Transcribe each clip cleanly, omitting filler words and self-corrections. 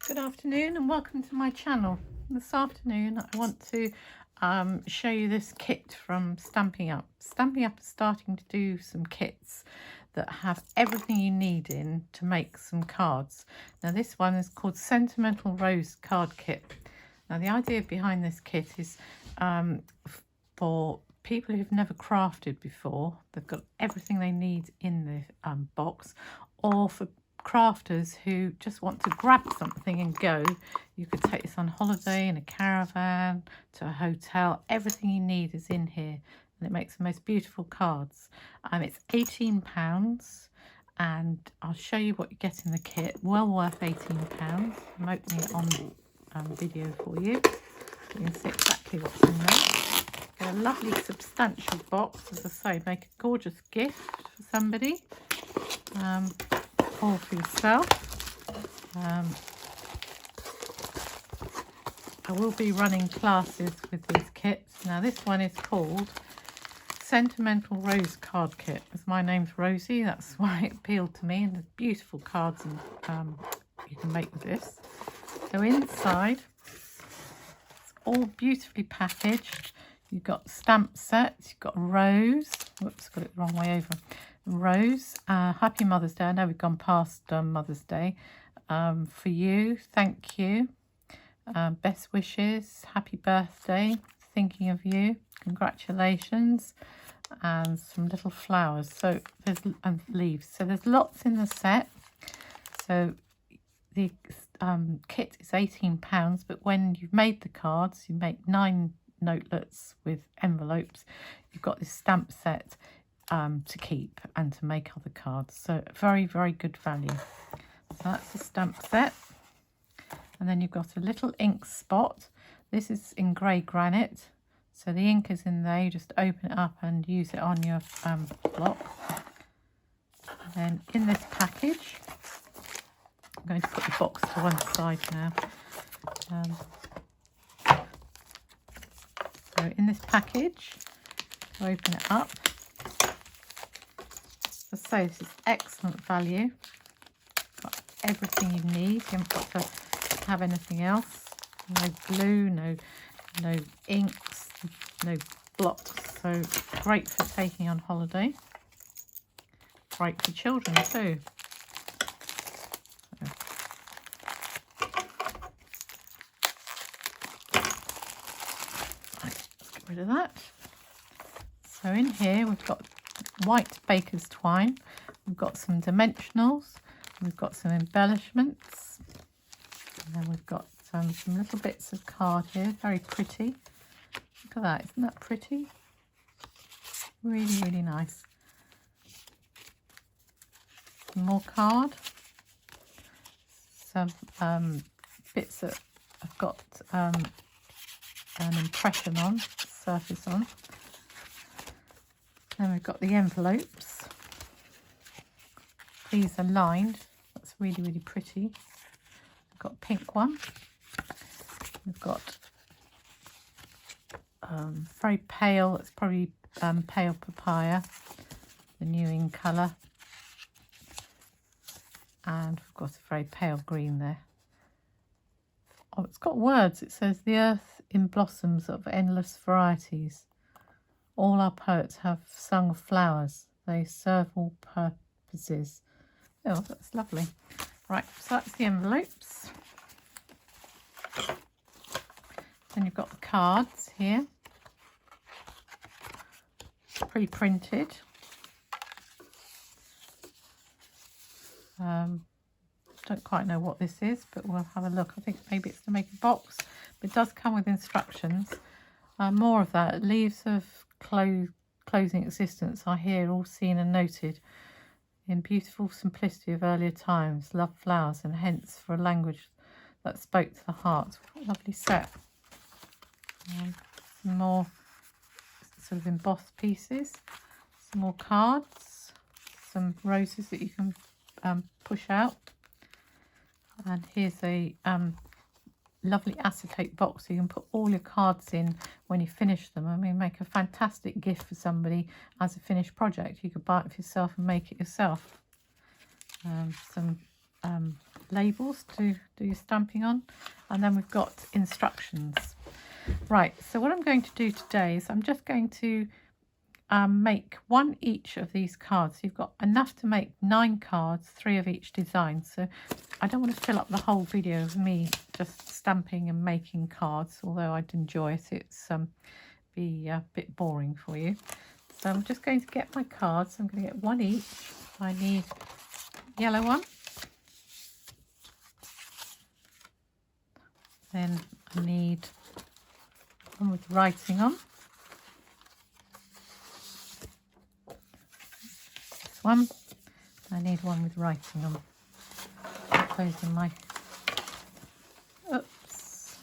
Good afternoon and welcome to my channel. This afternoon I want to show you this kit from Stampin' Up. Stampin' Up is starting to do some kits that have everything you need in to make some cards. Now this one is called Sentimental Rose Card Kit. Now the idea behind this kit is for people who've never crafted before. They've got everything they need in the box, or for crafters who just want to grab something and go. You could take this on holiday, in a caravan, to a hotel. Everything you need is in here and it makes the most beautiful cards. It's £18 and I'll show you what you get in the kit. Well worth £18. I'm opening it on video for you. You can see exactly what's in there. Get a lovely substantial box, as I say, make a gorgeous gift for somebody. Or for yourself. I will be running classes with these kits. Now this one is called Sentimental Rose Card Kit. As my name's Rosie, that's why it appealed to me, and there's beautiful cards and you can make with this. So inside, it's all beautifully packaged. You've got stamp sets, you've got a rose. Whoops, got it the wrong way over. Rose, happy Mother's Day. I know we've gone past Mother's Day. For you, thank you. Best wishes, happy birthday, thinking of you, congratulations, and some little flowers. So there's and leaves. So there's lots in the set. So the kit is £18, but when you've made the cards, you make 9 notelets with envelopes. You've got this stamp set to keep and to make other cards. So very, very good value. So that's the stamp set. And then you've got a little ink spot. This is in grey granite. So the ink is in there. You just open it up and use it on your block. And then in this package, I'm going to put the box to one side now. So in this package, open it up. As I say, this is excellent value. Got everything you need. You haven't got to have anything else. No glue, no inks, no blocks. So great for taking on holiday. Great for children too. Let's get rid of that. So in here we've got white baker's twine, we've got some dimensionals, we've got some embellishments, and then we've got some little bits of card here, very pretty. Look at that, isn't that pretty? Really, really nice. Some more card, some bits that I've got an impression on, surface on. Then we've got the envelopes. These are lined. That's really, really pretty. We've got a pink one. We've got very pale. It's probably pale papaya, the new in colour. And we've got a very pale green there. Oh, it's got words. It says, "The earth in blossoms of endless varieties. All our poets have sung of flowers. They serve all purposes." Oh, that's lovely. Right, so that's the envelopes. Then you've got the cards here. Pre-printed. Don't quite know what this is, but we'll have a look. I think maybe it's to make a box. But it does come with instructions. More of that. Leaves of closing existence are here, all seen and noted in beautiful simplicity of earlier times. Love flowers, and hence for a language that spoke to the heart. What a lovely set. Some more sort of embossed pieces, some more cards, some roses that you can push out, and here's a lovely acetate box so you can put all your cards in when you finish them. I mean, make a fantastic gift for somebody as a finished project. You could buy it for yourself and make it yourself. Some labels to do your stamping on, and then we've got instructions. Right, so what I'm going to do today is I'm just going to make one each of these cards. You've got enough to make 9 cards, 3 of each design. So I don't want to fill up the whole video of me just stamping and making cards, although I'd enjoy it. It's be a bit boring for you. So I'm just going to get my cards. I'm going to get one each. I need yellow one. Then I need one with writing on. This one. I need one with writing on. Those are my... Oops.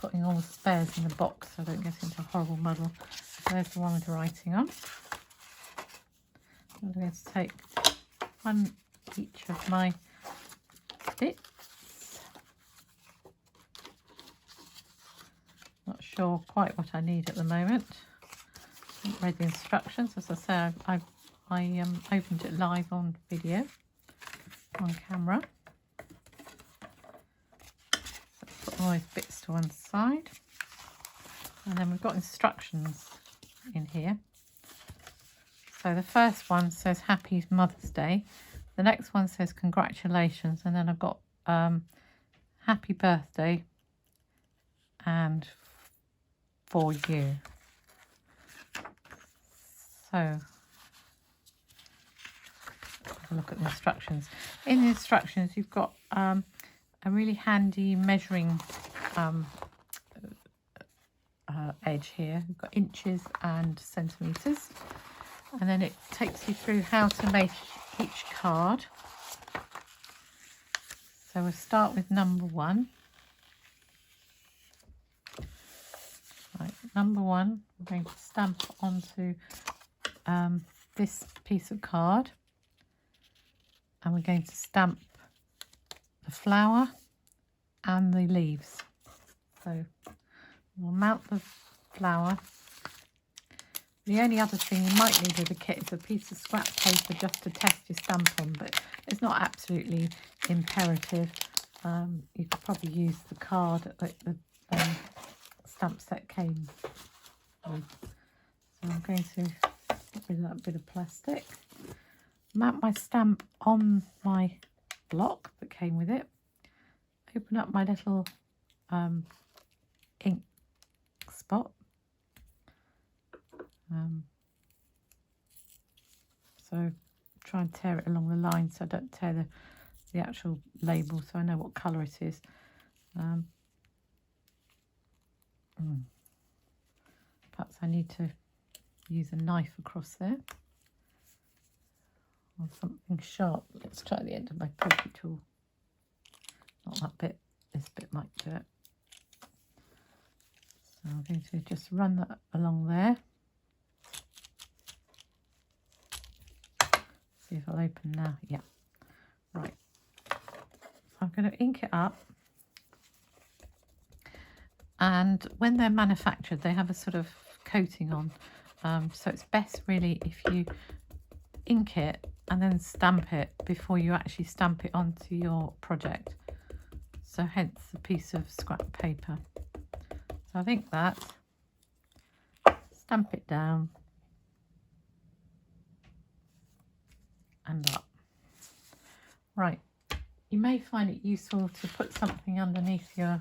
Putting all the spares in the box so I don't get into a horrible muddle. So there's the one with writing on. I'm going to take one each of my bits. Not sure quite what I need at the moment. I haven't read the instructions. As I say, I opened it live on video, on camera. So put all those bits to one side. And then we've got instructions in here. So the first one says Happy Mother's Day. The next one says congratulations. And then I've got happy birthday and for you. So have a look at the instructions. In the instructions you've got a really handy measuring edge here. We've got inches and centimetres, and then it takes you through how to make each card. So we'll start with number 1. Right, number 1, we're going to stamp onto this piece of card, and we're going to stamp the flower and the leaves. So we'll mount the flower. The only other thing you might need with the kit is a piece of scrap paper just to test your stamp on, but it's not absolutely imperative. You could probably use the card that the stamp set came with. So I'm going to get rid of that bit of plastic. Mount my stamp on my block that came with it. Open up my little ink spot. So try and tear it along the line so I don't tear the actual label, so I know what colour it is. Perhaps I need to use a knife across there or something sharp. Let's try the end of my poker tool. Not that bit, this bit might do it. So I'm going to just run that along there. See if I'll open now. Yeah, right. So I'm going to ink it up. And when they're manufactured, they have a sort of coating on. So it's best really if you ink it and then stamp it before you actually stamp it onto your project. So hence the piece of scrap paper. So I think that, stamp it down and up. Right, you may find it useful to put something underneath your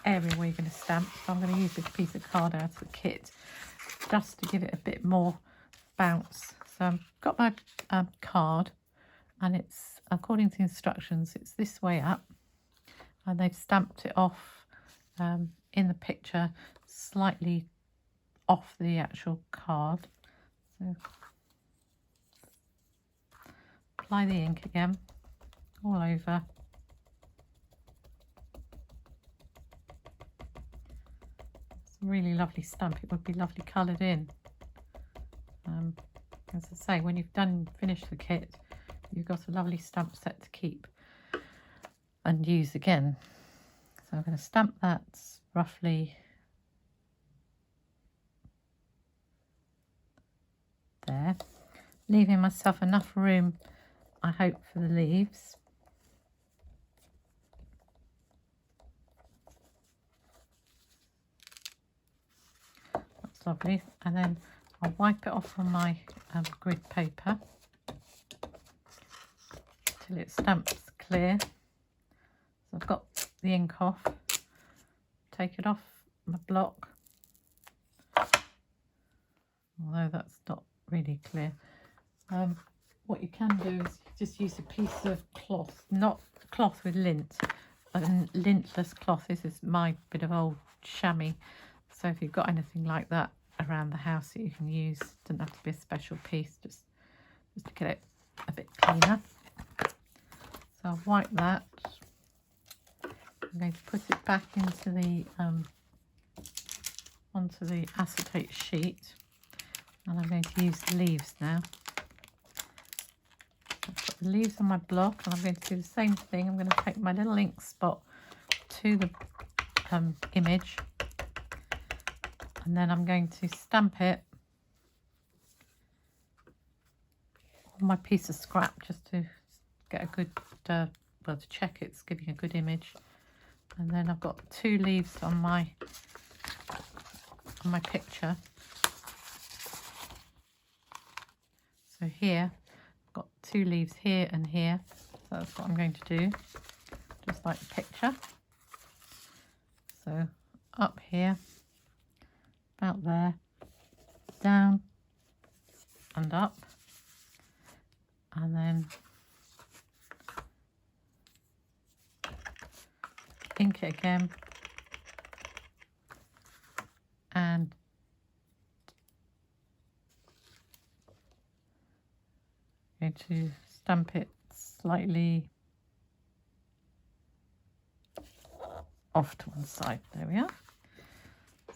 area where you're going to stamp. So I'm going to use this piece of card out of the kit just to give it a bit more bounce. So I've got my card, and it's, according to instructions, it's this way up, and they've stamped it off in the picture slightly off the actual card. So apply the ink again all over. It's a really lovely stamp. It would be lovely coloured in. As I say, when you've finished the kit, you've got a lovely stamp set to keep and use again. So I'm going to stamp that roughly there. leaving myself enough room, I hope, for the leaves. That's lovely. And then I'll wipe it off on my grid paper till it stamps clear. So I've got the ink off. Take it off my block. Although that's not really clear. What you can do is just use a piece of cloth, not cloth with lint, a lintless cloth. This is my bit of old chamois. So if you've got anything like that around the house that you can use, doesn't have to be a special piece, just to get it a bit cleaner. So I'll wipe that. I'm going to put it back into the onto the acetate sheet, and I'm going to use the leaves now. I've got the leaves on my block, and I'm going to do the same thing. I'm going to take my little ink spot to the image, and then I'm going to stamp it on my piece of scrap just to get a good, well, to check it's giving a good image. And then I've got 2 leaves on my picture. So here, I've got 2 leaves here and here. So that's what I'm going to do, just like the picture. So up here, about there, down and up, and then ink it again, and I'm going to stamp it slightly off to one side. There we are.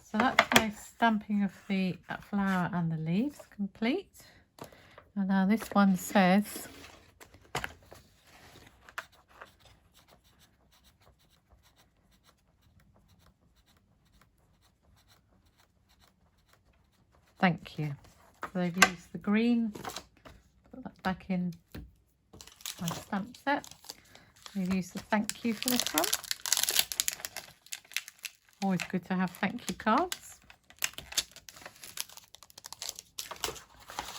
So that's my stamping of the flower and the leaves complete. And now this one says, thank you. So they've used the green, put that back in my stamp set. They've used the thank you for this one. Always good to have thank you cards.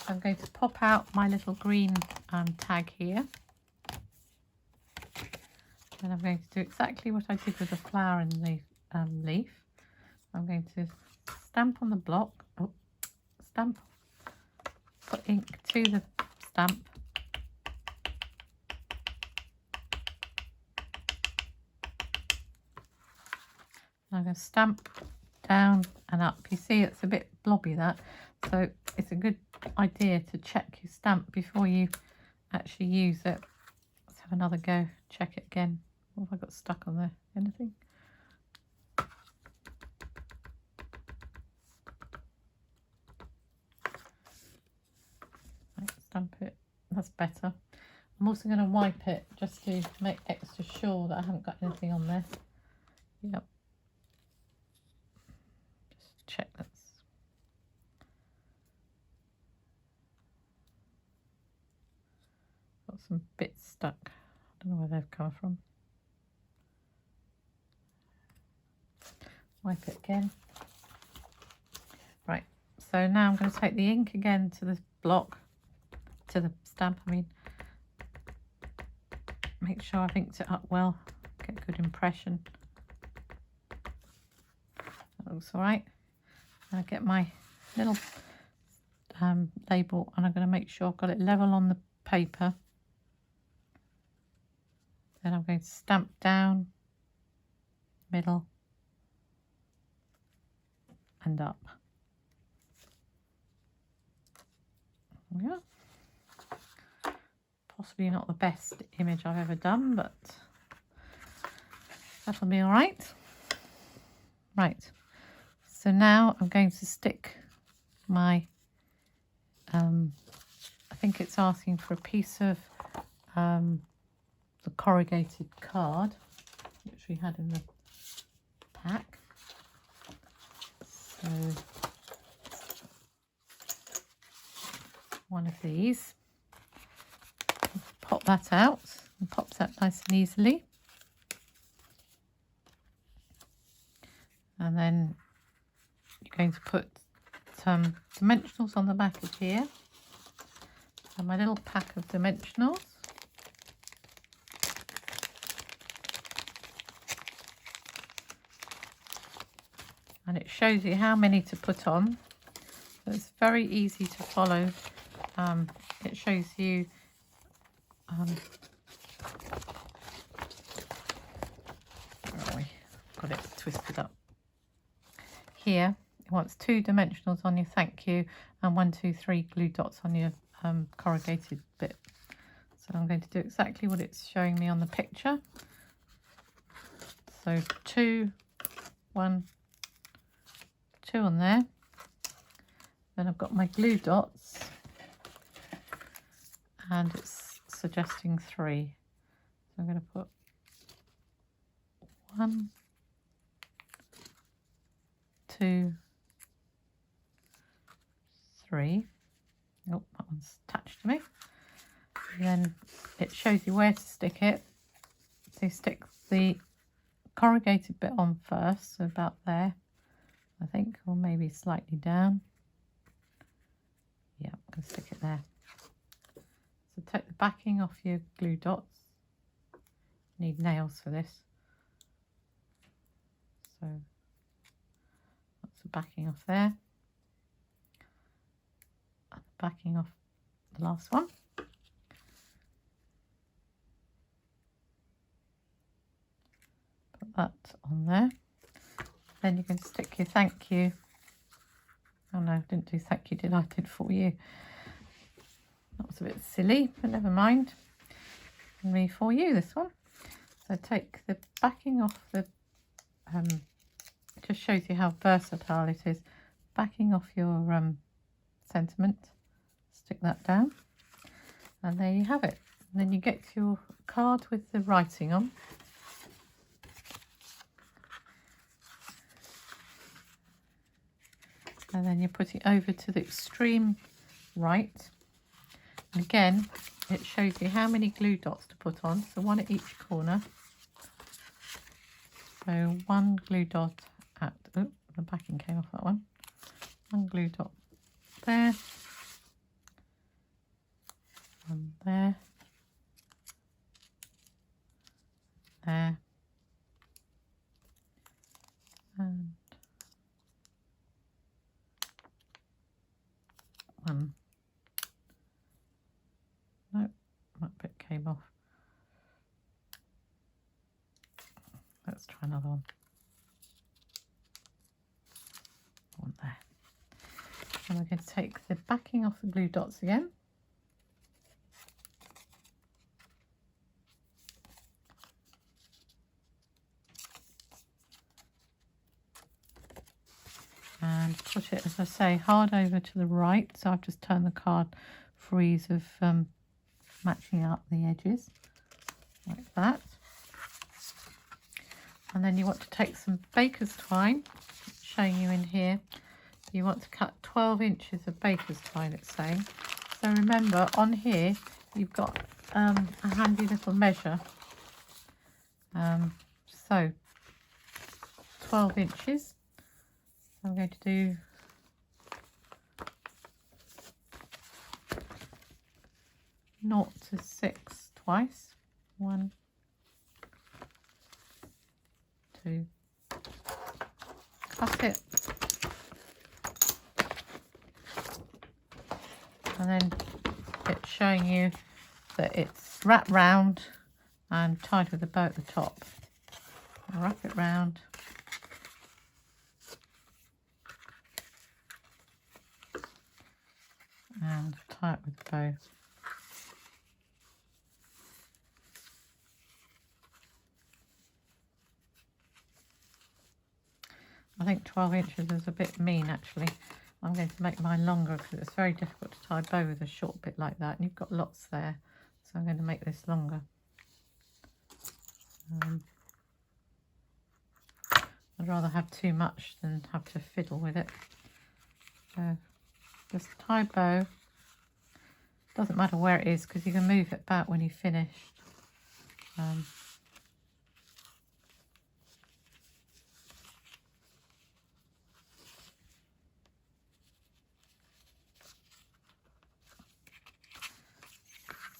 I'm going to pop out my little green tag here. And I'm going to do exactly what I did with the flower and the leaf. I'm going to stamp on the block. Oh, stamp. Put ink to the stamp. I'm going to stamp down and up. You see it's a bit blobby, that, so it's a good idea to check your stamp before you actually use it. Let's have another go, check it again. What have I got stuck on there? Anything? Right, stamp it, that's better. I'm also going to wipe it just to make extra sure that I haven't got anything on there. Yep. Check that's got some bits stuck. I don't know where they've come from. Wipe it again. Right, so now I'm going to take the ink again to the block, to the stamp, I mean. Make sure I've inked it up well, get a good impression. That looks all right. I get my little label, and I'm going to make sure I've got it level on the paper. Then I'm going to stamp down, middle and up. There we are. Possibly not the best image I've ever done, but that'll be all right. Right. So now I'm going to stick my, I think it's asking for a piece of the corrugated card, which we had in the pack. So one of these. Pop that out, and pops out nice and easily. And then you're going to put some dimensionals on the back of here. So my little pack of dimensionals. And it shows you how many to put on. So it's very easy to follow. It shows you where are we? Got it twisted up. Here, it wants 2 dimensionals on your thank you and 1, 2, 3 glue dots on your corrugated bit. So I'm going to do exactly what it's showing me on the picture. So 2, 1, 2 on there. Then I've got my glue dots and it's suggesting 3. So I'm going to put 1, 2, 3. Oh, that one's attached to me. And then it shows you where to stick it. So you stick the corrugated bit on first, so about there, I think, or maybe slightly down. Yeah, I'm going to stick it there. So take the backing off your glue dots. Need nails for this. So that's the backing off there. And the backing off the last one. Put that on there. Then you can stick your thank you. Oh no, I didn't do thank you, did I? I did for you. That was a bit silly, but never mind. And me for you, this one. So take the backing off the, it just shows you how versatile it is. Backing off your sentiment, stick that down. And there you have it. And then you get your card with the writing on. And then you put it over to the extreme right. And again, it shows you how many glue dots to put on. So 1 at each corner. So 1 glue dot at, oh, the backing came off that one. 1 glue dot there. 1 there. There. And 1. No, that bit came off. Let's try another one. 1 there. And we're going to take the backing off the glue dots again. And put it, as I say, hard over to the right. So I've just turned the card for ease of matching up the edges, like that. And then you want to take some baker's twine, showing you in here. You want to cut 12 inches of baker's twine, it's saying. So remember, on here, you've got a handy little measure. So 12 inches. I'm going to do 0 to 6 twice. 1, 2, cut it, and then it's showing you that it's wrapped round and tied with a bow at the top. I'll wrap it round. And tie it with a bow. I think 12 inches is a bit mean, actually. I'm going to make mine longer because it's very difficult to tie a bow with a short bit like that, and you've got lots there, so I'm going to make this longer. I'd rather have too much than have to fiddle with it. So just tie a bow Doesn't matter where it is because you can move it back when you finish.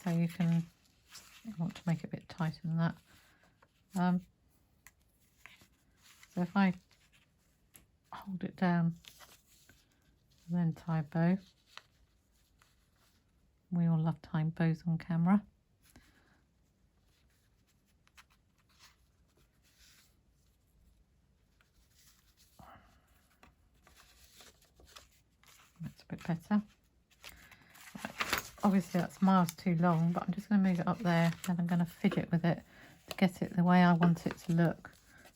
So you can, I want to make it a bit tighter than that. So if I hold it down and then tie a bow, we all love tying bows on camera. That's a bit better. Right. Obviously that's miles too long, but I'm just going to move it up there and I'm going to fidget with it to get it the way I want it to look.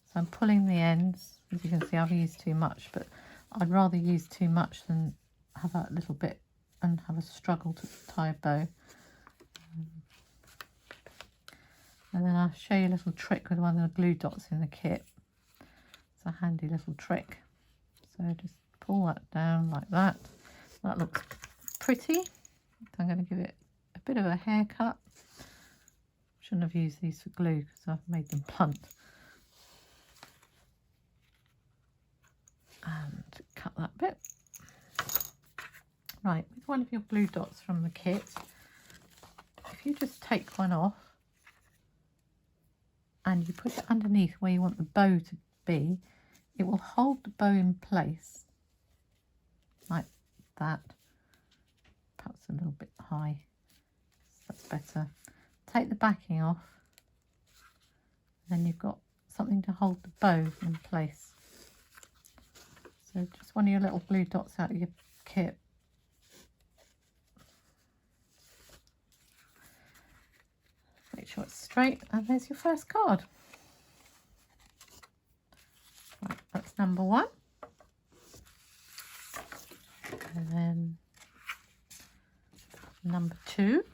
So I'm pulling the ends. As you can see, I've used too much, but I'd rather use too much than have a little bit and have a struggle to tie a bow. And then I'll show you a little trick with one of the glue dots in the kit. It's a handy little trick. So just pull that down like that. That looks pretty. So I'm going to give it a bit of a haircut. Shouldn't have used these for glue because I've made them blunt. And cut that bit. Right, with one of your glue dots from the kit, if you just take one off and you put it underneath where you want the bow to be, it will hold the bow in place like that. Perhaps a little bit high, that's better. Take the backing off, then you've got something to hold the bow in place. So just one of your little glue dots out of your kit. Make sure it's straight, and there's your first card. Right, that's number 1. And then number 2.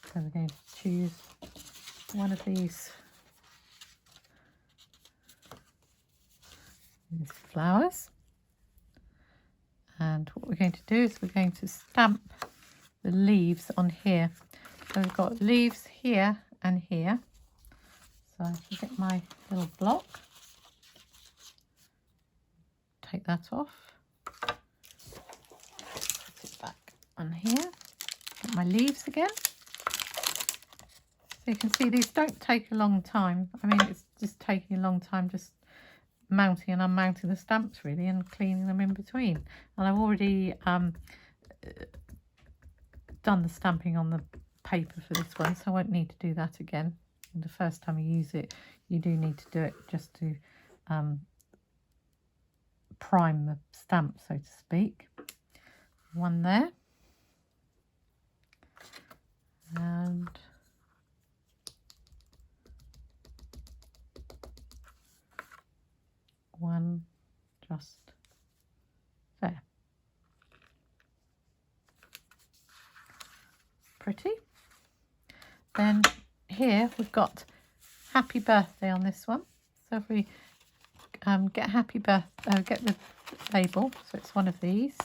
So we're going to choose one of these flowers, and what we're going to do is we're going to stamp the leaves on here. So we've got leaves here and here. So I can get my little block, take that off, put it back on here, get my leaves again. So you can see these don't take a long time. I mean, it's just taking a long time just mounting and unmounting the stamps really, and cleaning them in between. And I've already done the stamping on the paper for this one, so I won't need to do that again. And the first time you use it, you do need to do it just to prime the stamp, so to speak. One there, and one just there. Pretty. Then here we've got happy birthday on this one. So if we get happy birthday, get the label, so it's one of these,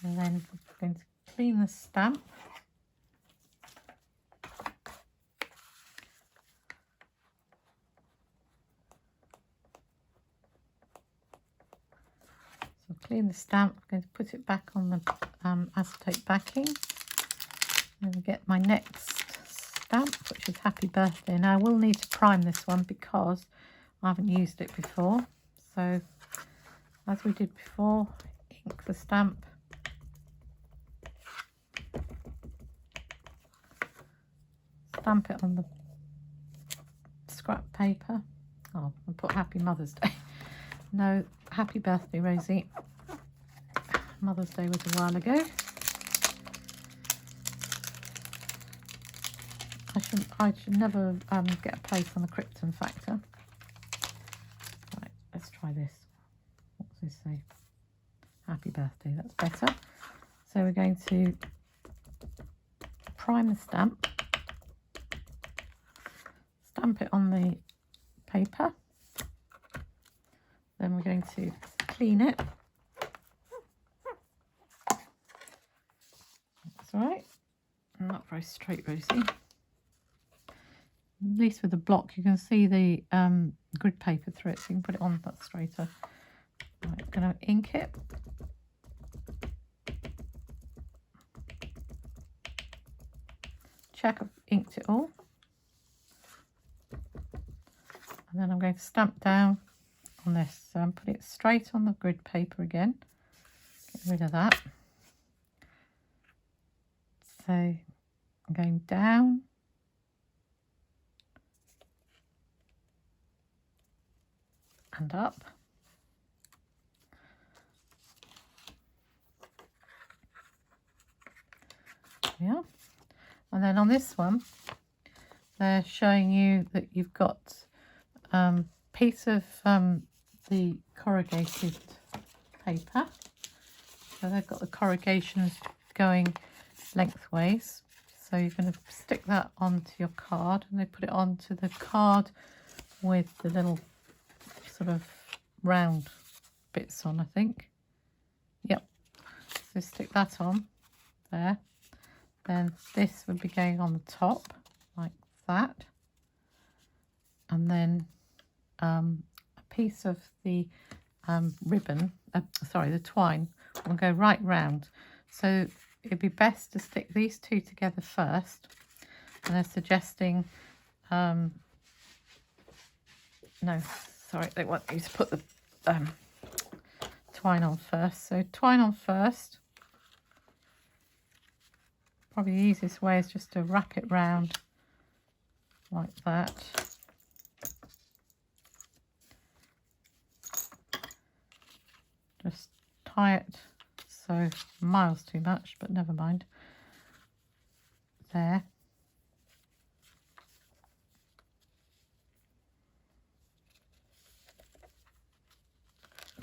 and then we're going to clean the stamp. So clean the stamp. I'm going to put it back on the acetate backing. And get my next stamp, which is happy birthday. Now I will need to prime this one because I haven't used it before. So as we did before, ink the stamp, stamp it on the scrap paper. Oh, I'll put Happy Mother's Day. No, happy birthday, Rosie. Mother's Day was a while ago. I should never get a place on the Krypton factor. Right, let's try this. What does this say? Happy birthday, that's better. So we're going to prime the stamp. stamp it on the paper. Then we're going to clean it. That's all right. Not very straight, Rosie. At least with the block you can see the grid paper through it, so you can put it on that straighter. Right, I'm going to ink it. Check I've inked it all. And then I'm going to stamp down on this. So I'm putting it straight on the grid paper again. Get rid of that. So I'm going down. And up. Yeah. And then on this one, they're showing you that you've got piece of the corrugated paper. So they've got the corrugations going lengthways. So you're going to stick that onto your card, and they put it onto the card with the little sort of round bits on, I think. Yep. So stick that on there. Then this would be going on the top like that. And then a piece of the ribbon, the twine will go right round. So it'd be best to stick these two together first. And they're suggesting, no, sorry, they want you to put the twine on first. So twine on first. Probably the easiest way is just to wrap it round like that. Just tie it, so miles too much, but never mind. There.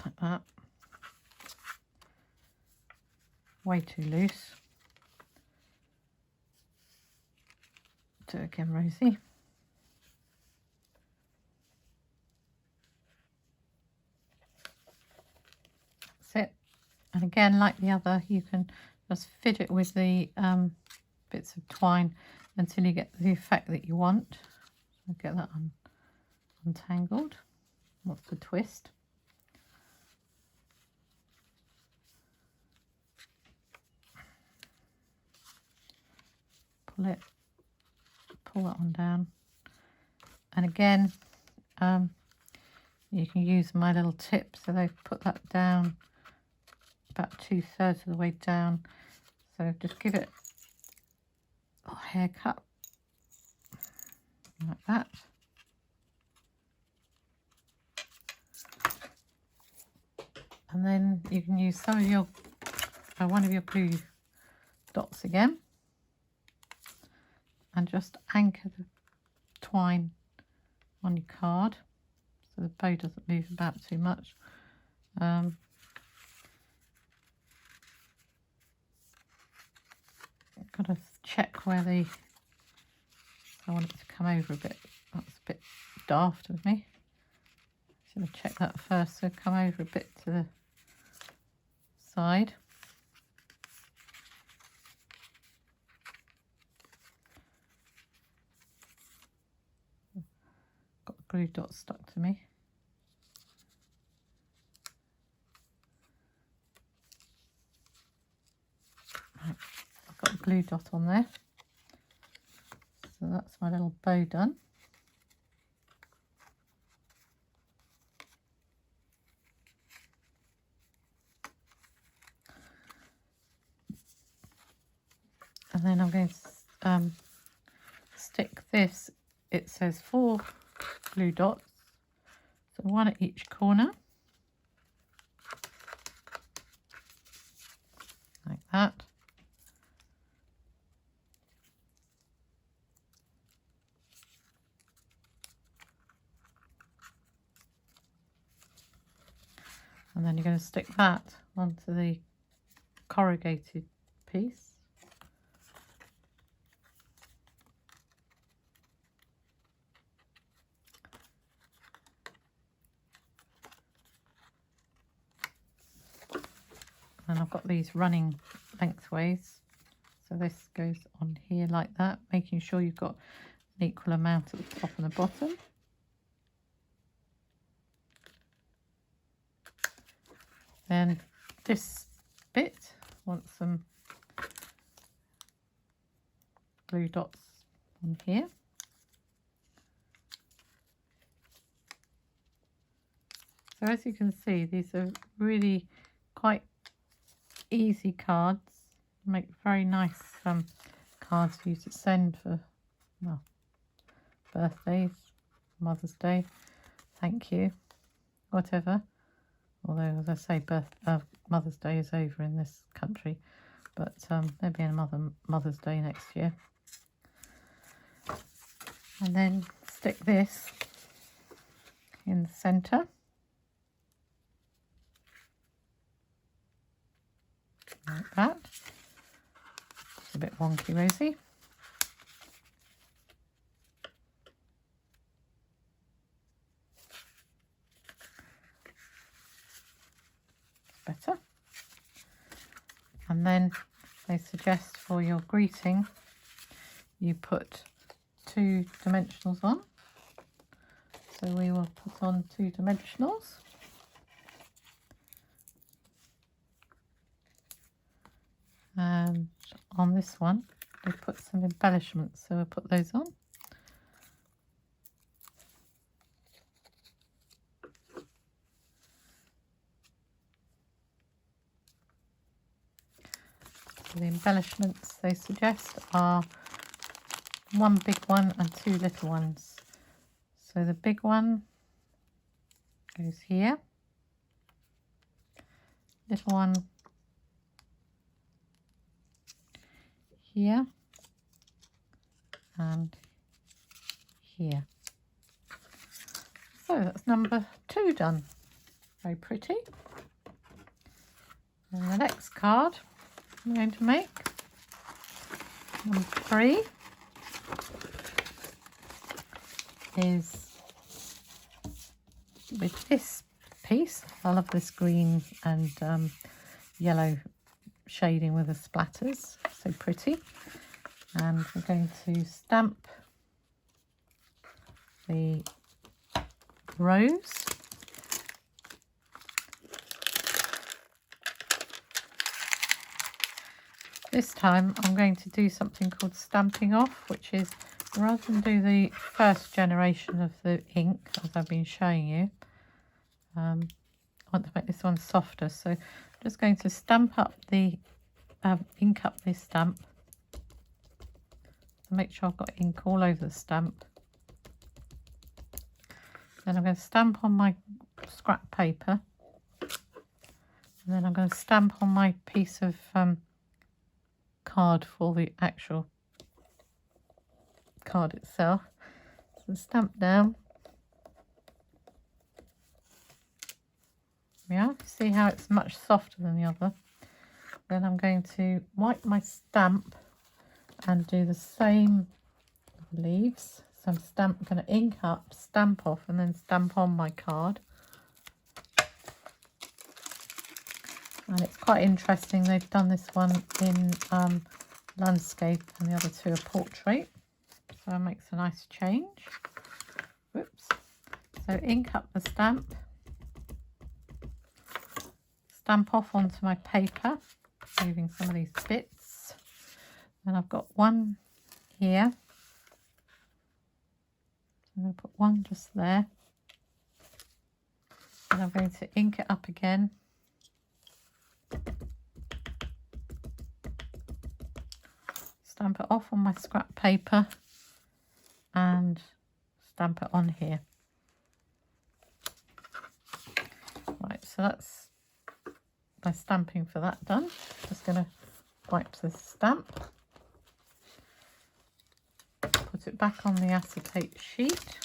Like that. Way too loose. Do it again, Rosie. That's it. And again, like the other, you can just fidget with the bits of twine until you get the effect that you want. So get that untangled. What's the twist? Pull it. Pull that one down, and again you can use my little tip, so they've put that down about 2/3 of the way down, so just give it a haircut like that. And then you can use some of your one of your glue dots again, and just anchor the twine on your card so the bow doesn't move about too much. Got to check where I want it to come over a bit. That's a bit daft of me. Should have checked that first. So come over a bit to the side. Got the glue dot stuck to me. Right, I've got the glue dot on there. So that's my little bow done. And then I'm going to stick this. It says 4 glue dots, so 1 at each corner, like that. And then you're going to stick that onto the corrugated piece. And I've got these running lengthways. So this goes on here like that, making sure you've got an equal amount at the top and the bottom. Then this bit wants some glue dots on here. So as you can see, these are really quite easy cards. Make very nice cards for you to send for, well, birthdays, Mother's Day, thank you, whatever. Although, as I say, Mother's Day is over in this country, but there'll be another Mother's Day next year. And then stick this in the centre. Like that. It's a bit wonky, Rosie. Better. And then they suggest for your greeting you put 2 dimensionals on. So we will put on 2 dimensionals. And on this one we put some embellishments, so we'll put those on. So the embellishments they suggest are 1 big one and 2 little ones. So the big one goes here, little one here and here. So that's number 2 done. Very pretty. And the next card I'm going to make, number 3, is with this piece. I love this green and yellow shading with the splatters, so pretty. And we're going to stamp the rose. This time I'm going to do something called stamping off, which is, rather than do the first generation of the ink as I've been showing you, I want to make this one softer, so I'm just going to stamp up the ink up this stamp, make sure I've got ink all over the stamp. Then I'm going to stamp on my scrap paper, and then I'm going to stamp on my piece of card for the actual card itself. So stamp down. Yeah, see how it's much softer than the other. Then I'm going to wipe my stamp and do the same leaves. So I'm going to ink up, stamp off, and then stamp on my card. And it's quite interesting, they've done this one in landscape and the other 2 are portrait. So it makes a nice change. Whoops. So ink up the stamp, stamp off onto my paper, leaving some of these bits. And I've got one here. So I'm going to put one just there. And I'm going to ink it up again. Stamp it off on my scrap paper and stamp it on here. Right, so that's my stamping for that done. Just going to wipe the stamp, put it back on the acetate sheet,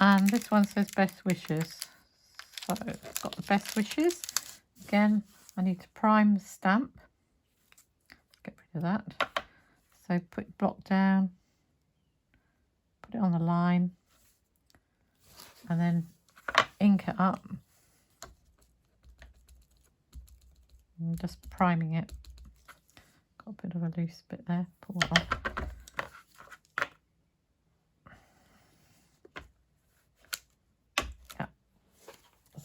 and this one says best wishes, so it's got the best wishes. Again, I need to prime the stamp, get rid of that. So put block down, put it on the line, and then ink it up. I'm just priming it. Got a bit of a loose bit there. Pull it off. Yeah.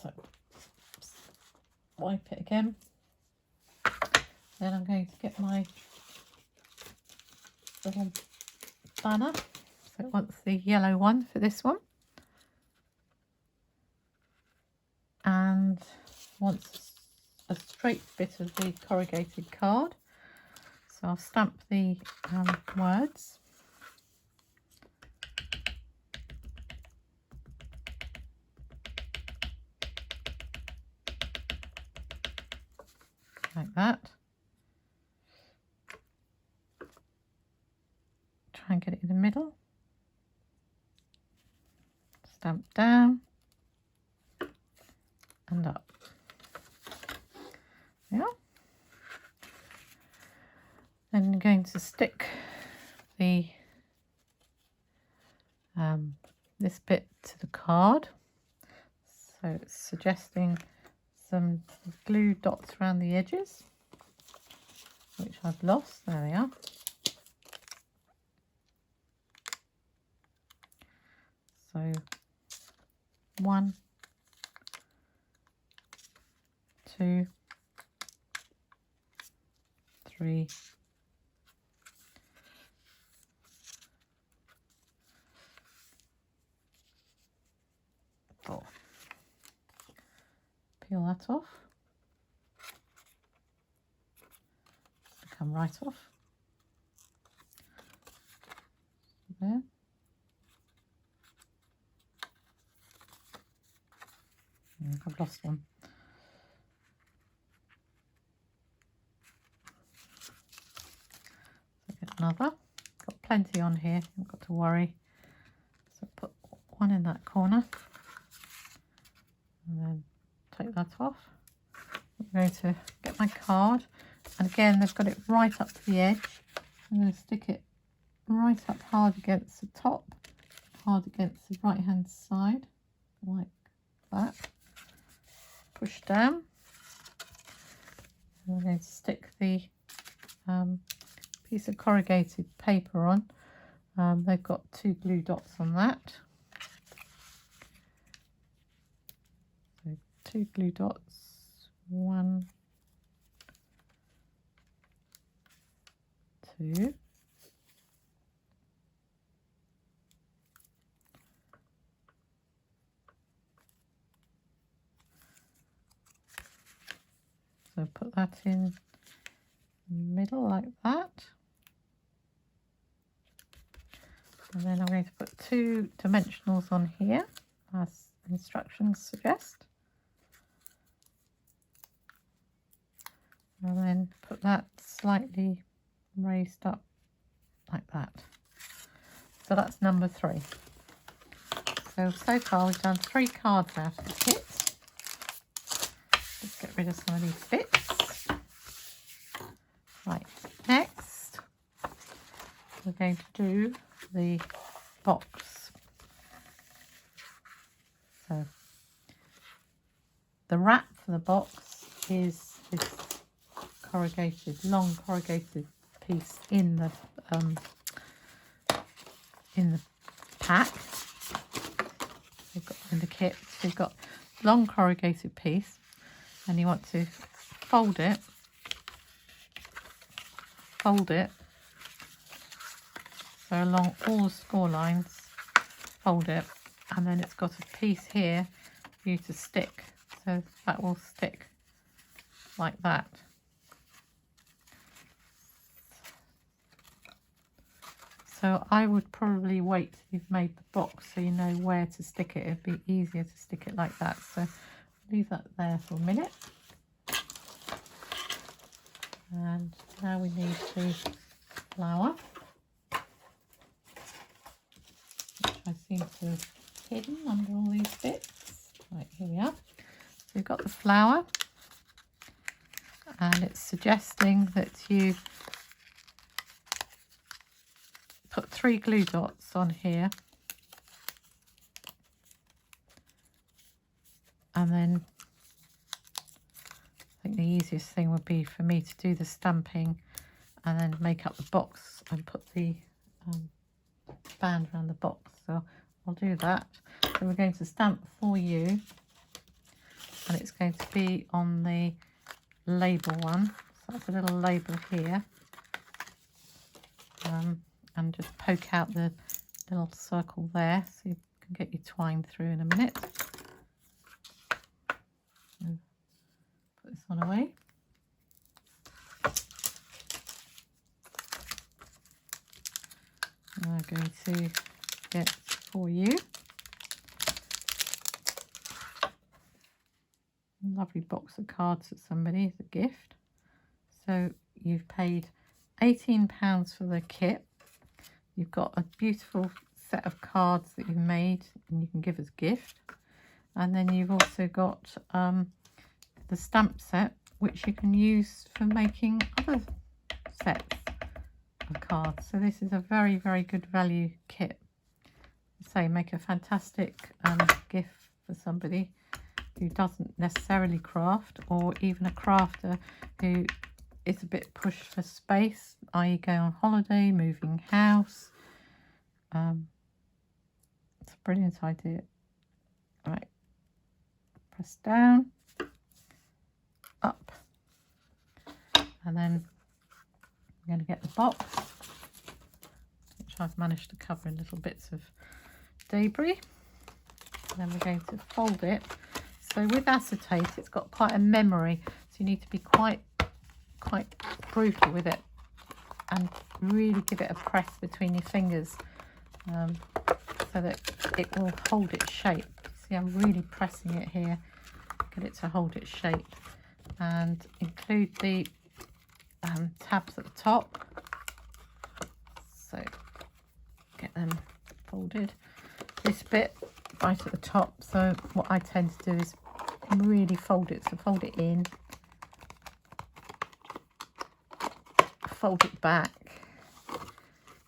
So wipe it again. Then I'm going to get my little banner. So it wants the yellow one for this one. And wants a straight bit of the corrugated card. So I'll stamp the words. Like that. Try and get it in the middle. Stamp down and up. Yeah. Then I'm going to stick the this bit to the card. So it's suggesting some glue dots around the edges, which I've lost. There they are. So 1, 2, 3, 4. Peel that off. Come right off. There. I've lost one. So get another. Got plenty on here, I've got to worry. So put one in that corner and then take that off. I'm going to get my card, and again they've got it right up to the edge. I'm going to stick it right up hard against the top, hard against the right hand side, like that. Push down. And I'm going to stick the piece of corrugated paper on. They've got 2 glue dots on that. So 2 glue dots. 1, 2. So put that in the middle like that. And then I'm going to put 2 dimensionals on here, as instructions suggest. And then put that slightly raised up like that. So that's number 3. So far we've done 3 cards out of the kit. Let's get rid of some of these bits. Right, next we're going to do the box. So the wrap for the box is this long corrugated piece in the pack. We've got in the kit. So you've got long corrugated piece, and you want to fold it, so along all the score lines, fold it, and then it's got a piece here for you to stick, so that will stick like that. So I would probably wait till you've made the box so you know where to stick it. It'd be easier to stick it like that. So leave that there for a minute. And now we need the flower, which I seem to have hidden under all these bits. Right, here we are. So we've got the flower, and it's suggesting that you put 3 glue dots on here, and then I think think the easiest thing would be for me to do the stamping and then make up the box and put the band around the box. So I'll do that. So we're going to stamp For You, and it's going to be on the label one. So that's a little label here, and just poke out the little circle there so you can get your twine through in a minute. So put this one away. And we're going to get For You. Lovely box of cards for somebody as a gift. So you've paid £18 for the kit. You've got a beautiful set of cards that you've made and you can give as gift. And then you've also got the stamp set, which you can use for making other sets of cards. So this is a very, very good value kit. So make a fantastic gift for somebody who doesn't necessarily craft, or even a crafter who is a bit pushed for space, i.e. going on holiday, moving house. It's a brilliant idea. Right, press down, up, and then I'm going to get the box, which I've managed to cover in little bits of debris. And then we're going to fold it. So with acetate, it's got quite a memory, so you need to be quite brutal with it and really give it a press between your fingers, so that it will hold its shape. See, I'm really pressing it here, get it to hold its shape, and include the tabs at the top. So get them folded. This bit right at the top. So what I tend to do is really fold it. So fold it in, fold it back,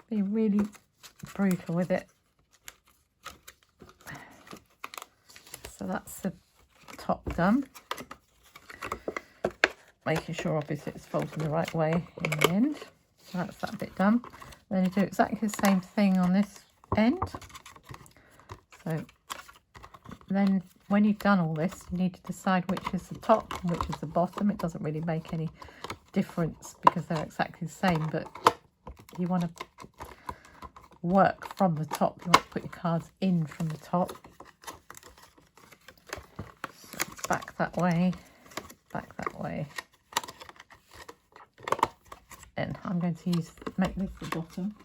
be really brutal with it. So that's the top done. Making sure obviously it's folding the right way in the end. So that's that bit done. Then you do exactly the same thing on this end. So then when you've done all this, you need to decide which is the top and which is the bottom. It doesn't really make any difference because they're exactly the same, but you want to work from the top. You want to put your cards in from the top. So back that way, and I'm going to make this the bottom.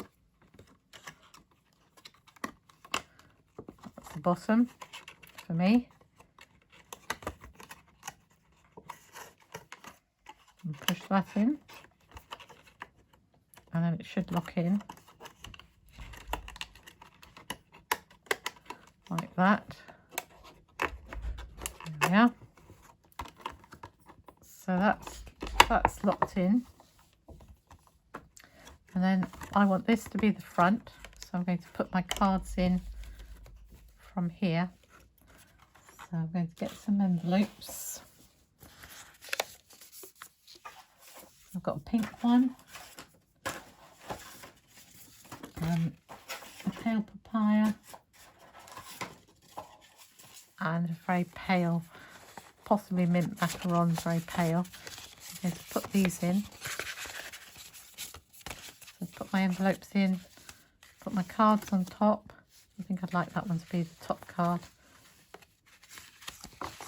That's the bottom for me. And push that in, and then it should lock in like that. There we are. So that's locked in, and then I want this to be the front, so I'm going to put my cards in from here. So I'm going to get some envelopes. I've got a pink one, a pale papaya, and a very pale, possibly mint macaron, very pale. I'm going to put these in. So put my envelopes in, put my cards on top. I think I'd like that one to be the top card.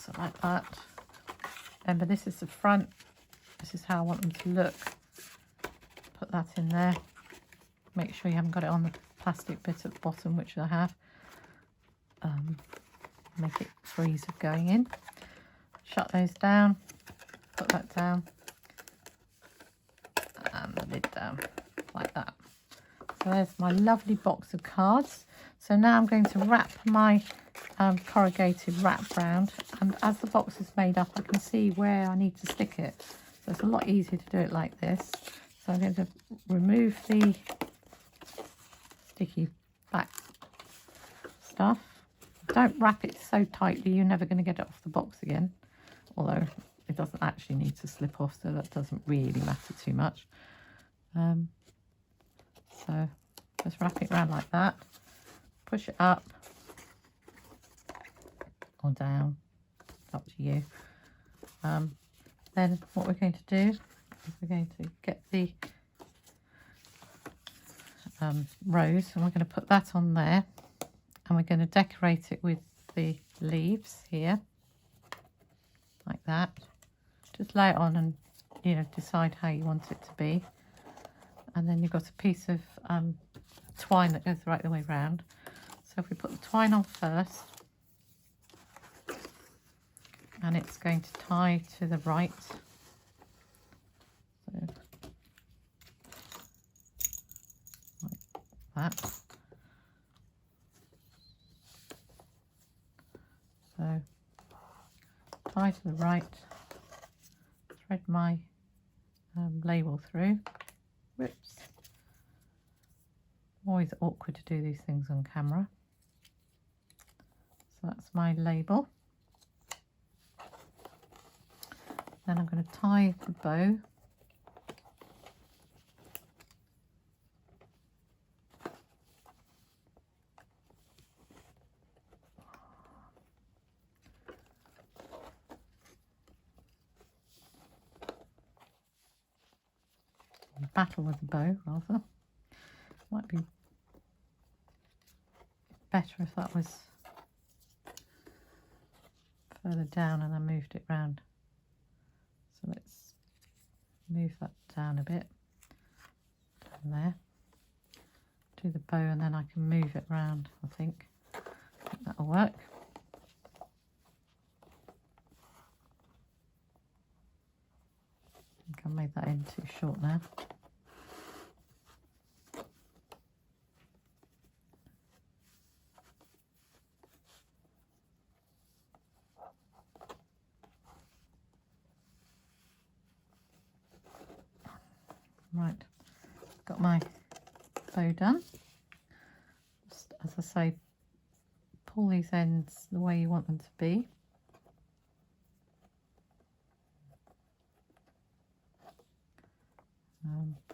So like that. Remember, this is the front. This is how I want them to look. Put that in there. Make sure you haven't got it on the plastic bit at the bottom, which I have. Make it for ease of going in. Shut those down. Put that down. And the lid down, like that. So there's my lovely box of cards. So now I'm going to wrap my corrugated wrap round, and as the box is made up I can see where I need to stick it. So it's a lot easier to do it like this. So I'm going to remove the sticky back stuff. Don't wrap it so tightly, you're never going to get it off the box again. Although it doesn't actually need to slip off, so that doesn't really matter too much. So just wrap it around like that, push it up or down, it's up to you. Then what we're going to do is we're going to get the rose, and we're going to put that on there, and we're going to decorate it with the leaves here, like that. Just lay it on and, you know, decide how you want it to be. And then you've got a piece of twine that goes right the way round. So if we put the twine on first, and it's going to tie to the right. So, like that. So tie to the right, thread my label through. Whoops. Always awkward to do these things on camera. So that's my label. Then I'm going to tie the bow. Battle with the bow, rather. Might be better if that was further down and I moved it round. So let's move that down a bit. Down there. Do the bow and then I can move it round, I think. That'll work. I think I made that in too short now. Right, got my bow done. Just, as I say, pull these ends the way you want them to be.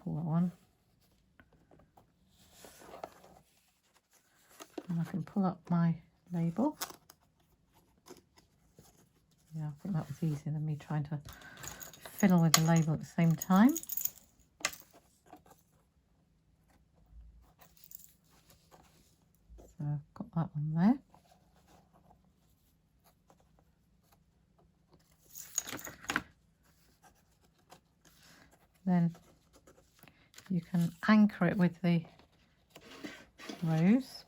Pull that one. And I can pull up my label. Yeah, I think that was easier than me trying to fiddle with the label at the same time. So I've got that one there. Then you can anchor it with the rose.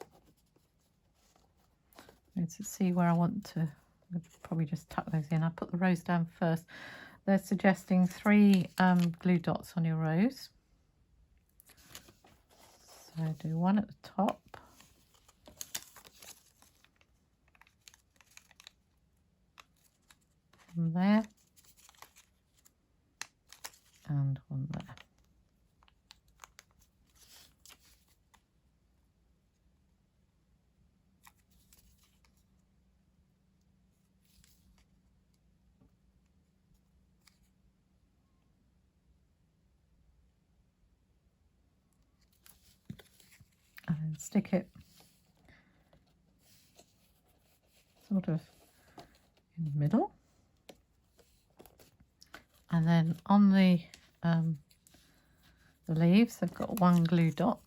And to see where I want to, I'll probably just tuck those in. I put the rose down first. They're suggesting 3 glue dots on your rose. So do one at the top. One there. And one there. And then stick it sort of in the middle. And then on the leaves, I've got 1 glue dot.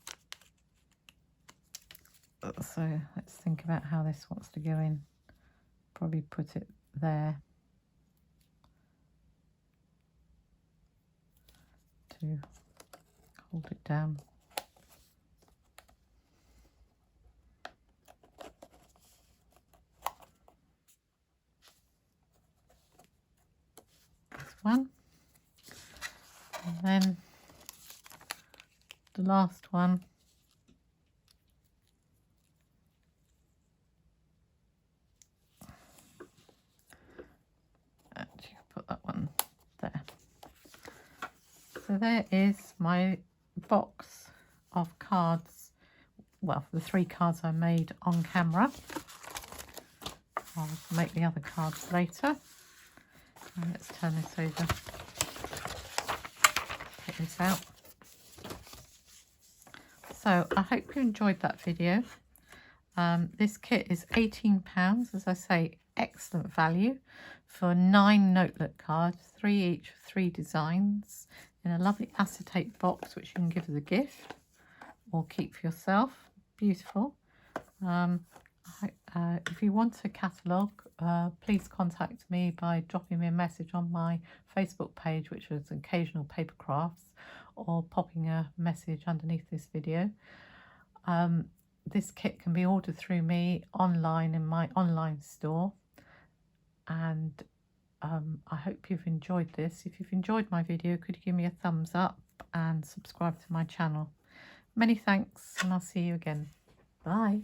So let's think about how this wants to go in. Probably put it there to hold it down. This one. And then the last one. Actually, put that one there. So there is my box of cards. Well, the 3 cards I made on camera. I'll make the other cards later. And let's turn this over. Get this out. So I hope you enjoyed that video. This kit is £18, as I say, excellent value for 9 notelet cards, 3 each, 3 designs, in a lovely acetate box which you can give as a gift or keep for yourself. Beautiful. If you want a catalogue, please contact me by dropping me a message on my Facebook page, which is Occasional Paper Crafts, or popping a message underneath this video. This kit can be ordered through me online in my online store, and I hope you've enjoyed this. If you've enjoyed my video, could you give me a thumbs up and subscribe to my channel? Many thanks, and I'll see you again. Bye.